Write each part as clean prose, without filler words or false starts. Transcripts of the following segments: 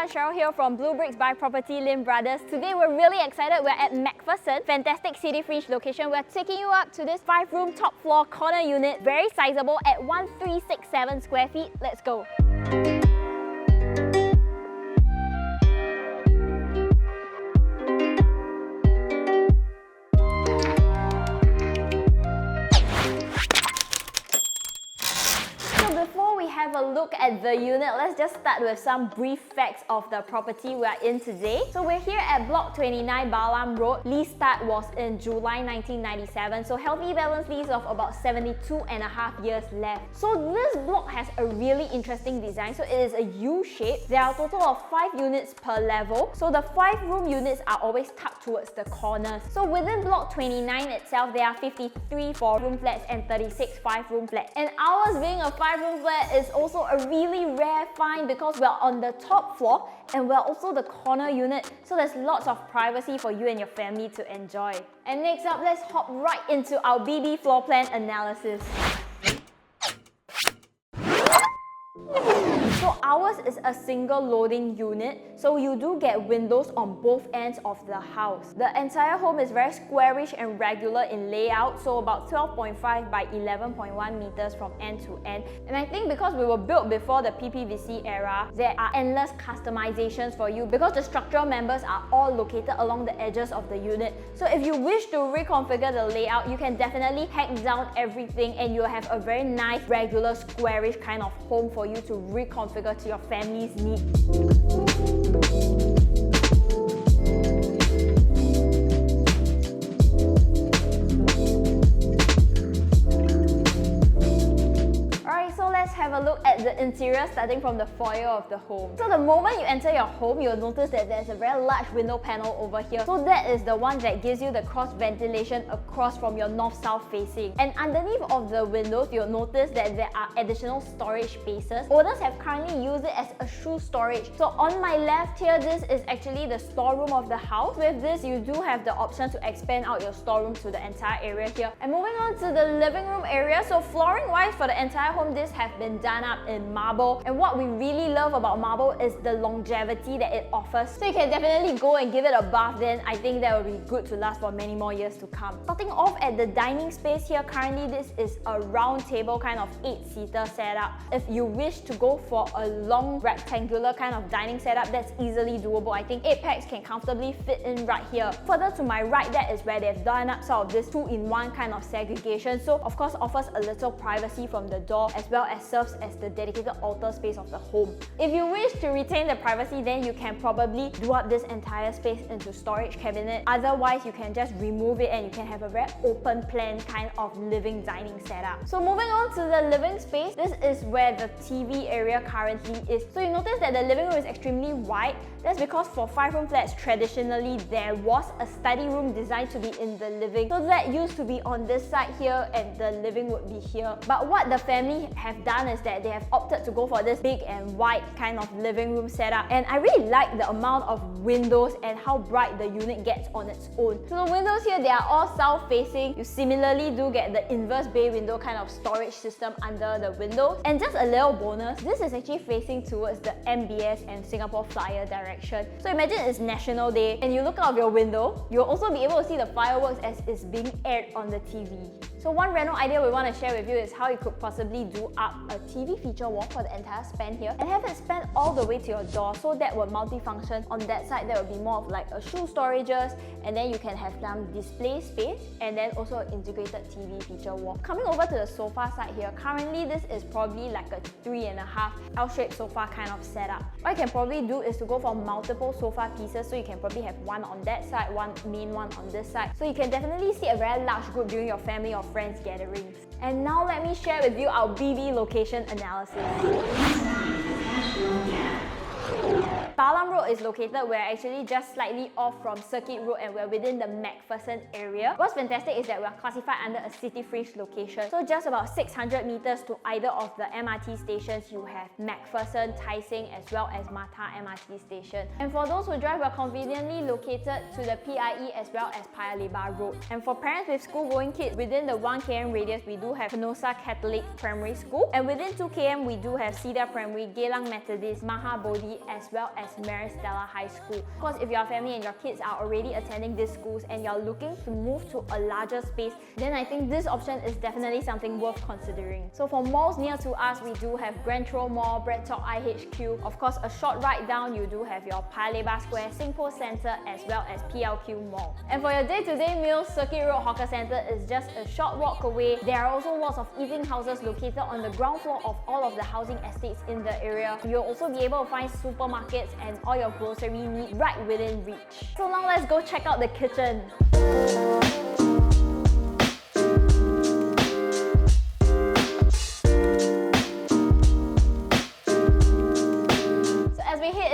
everyone, Cheryl here from bleubricks by PropertyLimBrothers. Today we're really excited. We're at MacPherson, fantastic city fringe location. We're taking you up to this 5-room top floor corner unit, very sizable at 1367 square feet. Let's go. Before we have a look at the unit, let's just start with some brief facts of the property we are in today. So we're here at Block 29 Balam Road. Lease start was in July 1997, so healthy balance lease of about 72.5 years left. So this block has a really interesting design. So it is a U shape. There are a total of 5 units per level. So the 5-room units are always tucked towards the corners. So within Block 29 itself, there are 53 4-room flats and 36 5-room flats. And ours being a 5-room flat is also a really rare find because we're on the top floor and we're also the corner unit, so there's lots of privacy for you and your family to enjoy. And next up, let's hop right into our BB floor plan analysis. So ours is a single loading unit, so you do get windows on both ends of the house. The entire home is very squarish and regular in layout, so about 12.5 by 11.1 meters from end to end. And I think because we were built before the PPVC era, there are endless customizations for you because the structural members are all located along the edges of the unit. So if you wish to reconfigure the layout, you can definitely hack down everything and you'll have a very nice, regular, squarish kind of home for you to reconfigure to your family's needs. Have a look at the interior starting from the foyer of the home. So the moment you enter your home, you'll notice that there's a very large window panel over here. So that is the one that gives you the cross ventilation across from your north-south facing. And underneath of the windows, you'll notice that there are additional storage spaces. Owners have currently used it as a shoe storage. So on my left here, this is actually the storeroom of the house. With this, you do have the option to expand out your storeroom to the entire area here. And moving on to the living room area, so flooring wise for the entire home, this has been done up in marble, and what we really love about marble is the longevity that it offers. So you can definitely go and give it a bath, then I think that will be good to last for many more years to come. Starting off at the dining space here, currently this is a round table kind of 8-seater setup. If you wish to go for a long rectangular kind of dining setup, that's easily doable. I think 8 packs can comfortably fit in right here. Further to my right, that is where they've done up sort of this 2-in-1 kind of segregation, so of course offers a little privacy from the door as well as serves as the dedicated altar space of the home. If you wish to retain the privacy, then you can probably do up this entire space into storage cabinet. Otherwise, you can just remove it and you can have a very open plan kind of living dining setup. So moving on to the living space, this is where the TV area currently is. So you notice that the living room is extremely wide. That's because for 5-room flats, traditionally there was a study room designed to be in the living. So that used to be on this side here and the living would be here. But what the family have done is that they have opted to go for this big and wide kind of living room setup, and I really like the amount of windows and how bright the unit gets on its own. So the windows here, they are all south facing. You similarly do get the inverse bay window kind of storage system under the windows. And just a little bonus, this is actually facing towards the MBS and Singapore Flyer direction. So imagine it's National Day and you look out of your window, you'll also be able to see the fireworks as it's being aired on the TV. So one reno idea we want to share with you is how you could possibly do up a TV feature wall for the entire span here and have it span all the way to your door, so that will multi-function. On that side, there will be more of like a shoe storages, and then you can have some display space and then also an integrated TV feature wall. Coming over to the sofa side here, currently this is probably like a 3.5 L-shaped sofa kind of setup. What you can probably do is to go for multiple sofa pieces, so you can probably have one on that side, one main one on this side. So you can definitely see a very large group during your family or friends gatherings. And now let me share with you our BB location analysis. Balam Road is located, we're actually just slightly off from Circuit Road and we're within the MacPherson area. What's fantastic is that we're classified under a city fringe location. So just about 600 meters to either of the MRT stations, you have MacPherson, Tai Seng as well as Mattar MRT station. And for those who drive, we're conveniently located to the PIE as well as Payar Lebar Road. And for parents with school-going kids, within the 1 km radius, we do have Penosa Catholic Primary School. And within 2 km, we do have Cedar Primary, Geylang Methodist, Maha Bodhi MRT as well as Maristella High School. Of course, if you're a family and your kids are already attending these schools and you're looking to move to a larger space, then I think this option is definitely something worth considering. So for malls near to us, we do have Grand Tro Mall, BreadTalk IHQ. Of course, a short ride down, you do have your Payar Lebar Square, Singpost Centre, as well as PLQ Mall. And for your day-to-day meals, Circuit Road Hawker Centre is just a short walk away. There are also lots of eating houses located on the ground floor of all of the housing estates in the area. You'll also be able to find supermarkets and all your grocery needs right within reach. So now let's go check out the kitchen.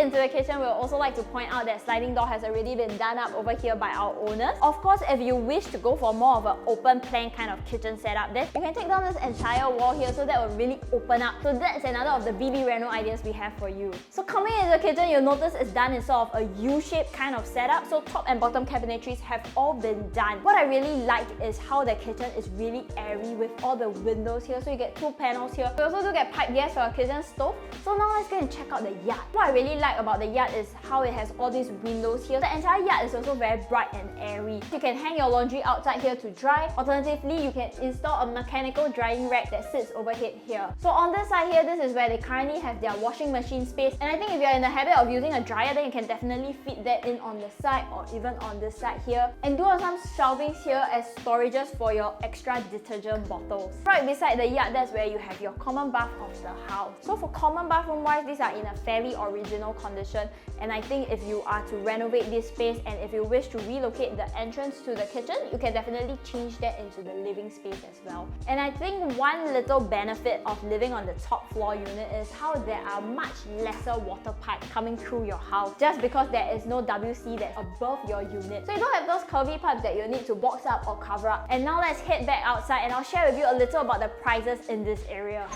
Into the kitchen, we'll also like to point out that sliding door has already been done up over here by our owners. Of course, if you wish to go for more of an open plan kind of kitchen setup, then you can take down this entire wall here, so that will really open up. So that's another of the BB Reno ideas we have for you. So coming into the kitchen, you'll notice it's done in sort of a U-shaped kind of setup. So top and bottom cabinetries have all been done. What I really like is how the kitchen is really airy with all the windows here. So you get 2 panels here. We also do get pipe gas for our kitchen stove. So now let's go and check out the yard. What I really like about the yard is how it has all these windows here. The entire yard is also very bright and airy. You can hang your laundry outside here to dry. Alternatively, you can install a mechanical drying rack that sits overhead here. So on this side here, this is where they currently have their washing machine space. And I think if you're in the habit of using a dryer, then you can definitely fit that in on the side or even on this side here. And do have some shelvings here as storages for your extra detergent bottles. Right beside the yard, that's where you have your common bath of the house. So for common bathroom wise, these are in a fairly original condition, and I think if you are to renovate this space and if you wish to relocate the entrance to the kitchen, you can definitely change that into the living space as well. And I think one little benefit of living on the top floor unit is how there are much lesser water pipes coming through your house, just because there is no WC that's above your unit. So you don't have those curvy pipes that you need to box up or cover up. And now let's head back outside and I'll share with you a little about the prices in this area.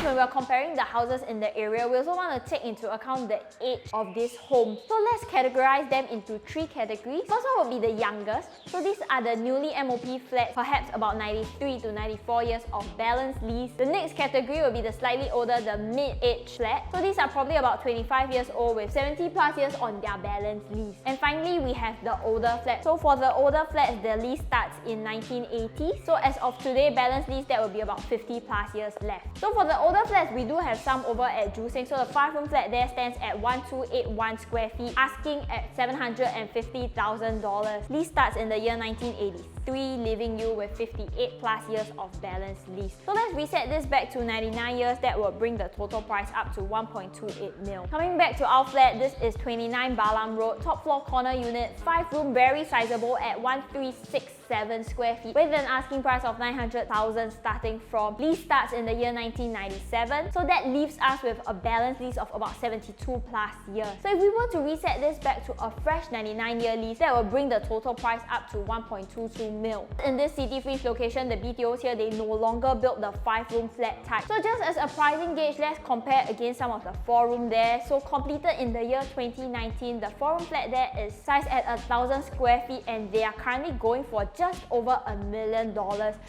When we're comparing the houses in the area, we also want to take into account the age of this home. So let's categorize them into 3 categories. First one will be the youngest. So these are the newly MOP flats, perhaps about 93 to 94 years of balance lease. The next category will be the slightly older, the mid-age flat. So these are probably about 25 years old with 70 plus years on their balance lease. And finally, we have the older flat. So for the older flats, the lease starts in 1980. So as of today, balance lease, that will be about 50 plus years left. So for the older flats, we do have some over at Joo Seng. So the 5-room flat there stands at 1281 square feet, asking at $750,000. Lease starts in the year 1983, leaving you with 58 plus years of balance lease. So let's reset this back to 99 years. That will bring the total price up to 1.28 mil. Coming back to our flat, this is 29 Balam Road, top floor corner unit, 5-room, very sizable at 1367 square feet, with an asking price of 900,000 starting from. Lease starts in the year 1997, so that leaves us with a balance lease of about 72 plus years. So if we were to reset this back to a fresh 99-year lease, that will bring the total price up to 1.22 mil. In this city-fringe location, the BTOs here, they no longer built the 5-room flat type. So just as a pricing gauge, let's compare against some of the 4-room there. So completed in the year 2019, the 4-room flat there is sized at 1,000 square feet and they are currently going for just over $1 million.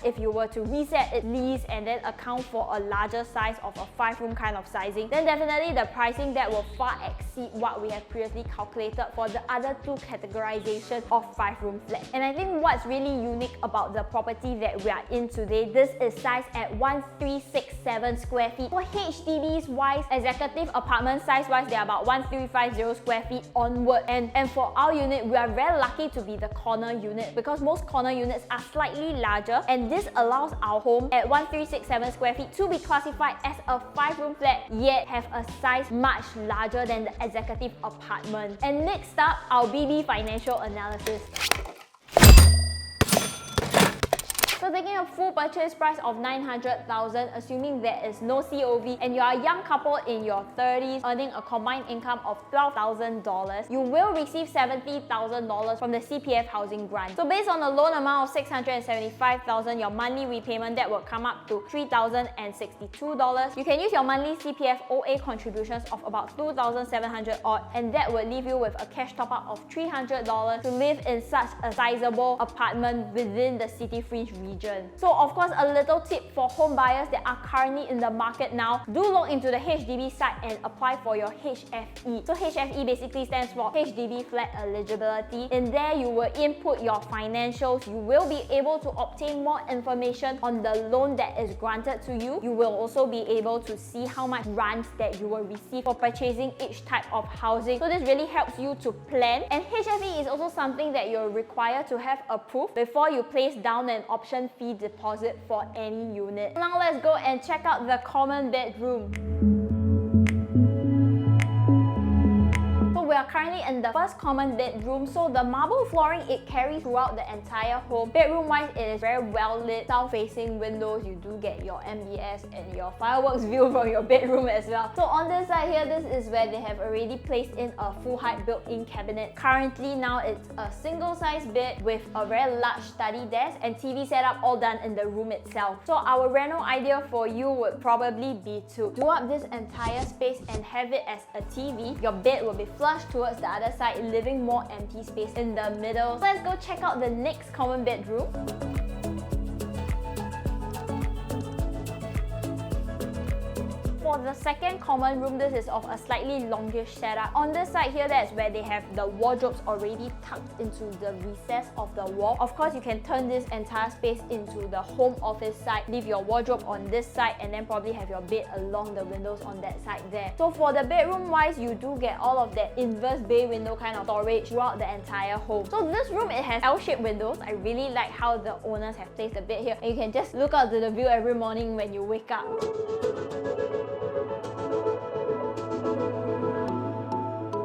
If you were to reset it lease and then account for a larger size of a 5-room kind of sizing, then definitely the pricing that will far exceed what we have previously calculated for the other 2 categorizations of 5-room flats. And I think what's really unique about the property that we are in today, this is sized at 1367 square feet. For HDBs wise, executive apartment size wise, they are about 1350 square feet onward. And for our unit, we are very lucky to be the corner unit because most corner units are slightly larger, and this allows our home at 1367 square feet to be classified as a 5-room flat, yet have a size much larger than the executive apartment. And next up, our BB financial analysis. So taking a full purchase price of 900,000, assuming there is no COV, and you are a young couple in your 30s earning a combined income of $12,000, you will receive $70,000 from the CPF housing grant. So based on a loan amount of $675,000, your monthly repayment that will come up to $3,062. You can use your monthly CPF OA contributions of about $2,700 odd, and that will leave you with a cash top up of $300 to live in such a sizable apartment within the city-fringe region. region. So of course, a little tip for home buyers that are currently in the market now, do log into the HDB site and apply for your HFE. So HFE basically stands for HDB flat eligibility. In there, you will input your financials. You will be able to obtain more information on the loan that is granted to you. You will also be able to see how much grants that you will receive for purchasing each type of housing. So this really helps you to plan. And HFE is also something that you're required to have approved before you place down an option fee deposit for any unit. Now let's go and check out the common bedroom. We are currently in the first common bedroom. So the marble flooring, it carries throughout the entire home. Bedroom wise, it is very well lit, south facing windows. You do get your MBS and your fireworks view from your bedroom as well. So on this side here, this is where they have already placed in a full height built-in cabinet. Currently now it's a single size bed with a very large study desk and TV setup all done in the room itself. So our reno idea for you would probably be to do up this entire space and have it as a TV. Your bed will be flush towards the other side, leaving more empty space in the middle. So let's go check out the next common bedroom. For the second common room, this is of a slightly longish setup. On this side here, that's where they have the wardrobes already tucked into the recess of the wall. Of course, you can turn this entire space into the home office side, leave your wardrobe on this side, and then probably have your bed along the windows on that side there. So for the bedroom wise, you do get all of that inverse bay window kind of storage throughout the entire home. So this room, it has L-shaped windows. I really like how the owners have placed the bed here, and you can just look out to the view every morning when you wake up.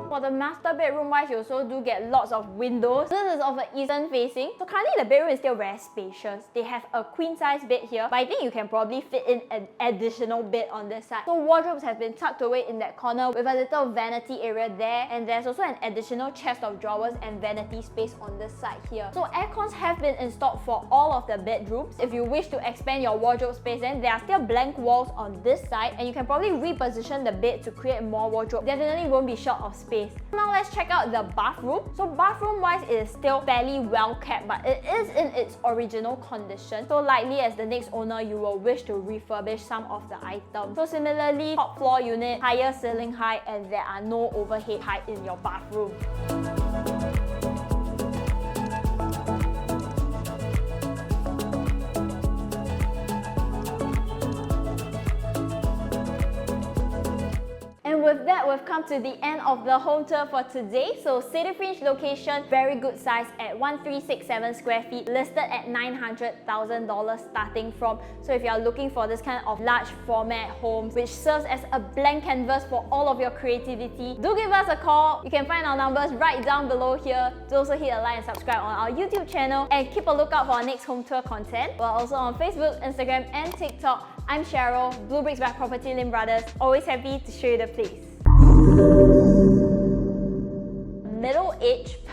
For the master bedroom wise, you also do get lots of windows. This is of an eastern facing. So currently the bedroom is still very spacious. They have a queen size bed here, but I think you can probably fit in an additional bed on this side. So wardrobes have been tucked away in that corner with a little vanity area there, and there's also an additional chest of drawers and vanity space on this side here. So air cons have been installed for all of the bedrooms. If you wish to expand your wardrobe space, then there are still blank walls on this side, and you can probably reposition the bed to create more wardrobe. Definitely won't be short of space. Now let's check out the bathroom. So bathroom wise, it is still fairly well kept, but it is in its original condition. So likely as the next owner, you will wish to refurbish some of the items. So similarly, top floor unit, higher ceiling height, and there are no overhead height in your bathroom. And with that, we've come to the end of the home tour for today. So city-fringe location, very good size at 1367 square feet, listed at $900,000 starting from. So if you're looking for this kind of large format home, which serves as a blank canvas for all of your creativity, do give us a call. You can find our numbers right down below here. Do also hit a like and subscribe on our YouTube channel, and keep a lookout for our next home tour content. We're also on Facebook, Instagram, and TikTok. I'm Cheryl, bleubricks by PropertyLimBrothers. Always happy to show you the place. Middle-aged